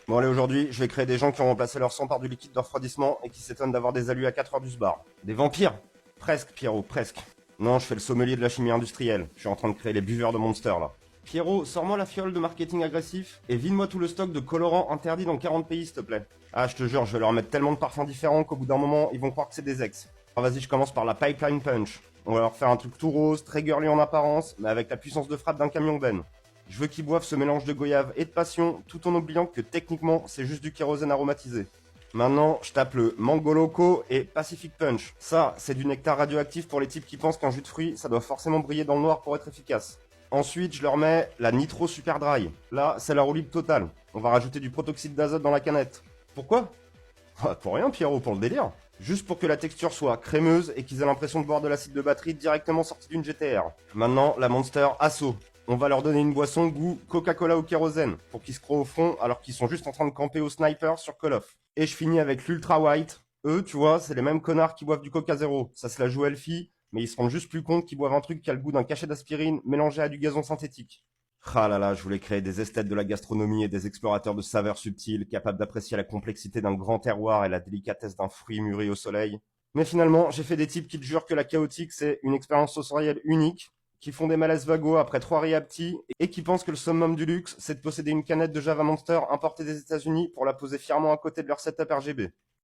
Bon allez, aujourd'hui, je vais créer des gens qui ont remplacé leur sang par du liquide de refroidissement et qui s'étonnent d'avoir des alus à 4 heures du sbar. Des vampires? Presque, Pierrot, presque. Non, je fais le sommelier de la chimie industrielle. Je suis en train de créer les buveurs de Monster, là. Pierrot, sors-moi la fiole de marketing agressif et vide-moi tout le stock de colorants interdits dans 40 pays, s'il te plaît. Ah, je te jure, je vais leur mettre tellement de parfums différents qu'au bout d'un moment, ils vont croire que c'est des ex. Alors vas-y, je commence par la Pipeline Punch. On va leur faire un truc tout rose, très girly en apparence, mais avec la puissance de frappe d'un camion Ben. Je veux qu'ils boivent ce mélange de goyave et de passion, tout en oubliant que techniquement, c'est juste du kérosène aromatisé. Maintenant, je tape le Mango Loco et Pacific Punch. Ça, c'est du nectar radioactif pour les types qui pensent qu'un jus de fruits, ça doit forcément briller dans le noir pour être efficace. Ensuite, je leur mets la Nitro Super Dry. Là, c'est la roue libre totale. On va rajouter du protoxyde d'azote dans la canette. Pourquoi? Pour rien, Pierrot, pour le délire. Juste pour que la texture soit crémeuse et qu'ils aient l'impression de boire de l'acide de batterie directement sorti d'une GTR. Maintenant, la Monster Asso. On va leur donner une boisson goût Coca-Cola au kérosène, pour qu'ils se croient au fond alors qu'ils sont juste en train de camper au sniper sur Call of. Et je finis avec l'Ultra White. Eux, tu vois, c'est les mêmes connards qui boivent du Coca Zéro. Ça se la joue Elfie, mais ils se rendent juste plus compte qu'ils boivent un truc qui a le goût d'un cachet d'aspirine mélangé à du gazon synthétique. Ah là là, je voulais créer des esthètes de la gastronomie et des explorateurs de saveurs subtiles, capables d'apprécier la complexité d'un grand terroir et la délicatesse d'un fruit mûri au soleil. Mais finalement, j'ai fait des types qui te jurent que la chaotique, c'est une expérience sensorielle unique, qui font des malaises vagos après 3 réaptis, et qui pensent que le summum du luxe, c'est de posséder une canette de Java Monster importée des États-Unis pour la poser fièrement à côté de leur setup RGB.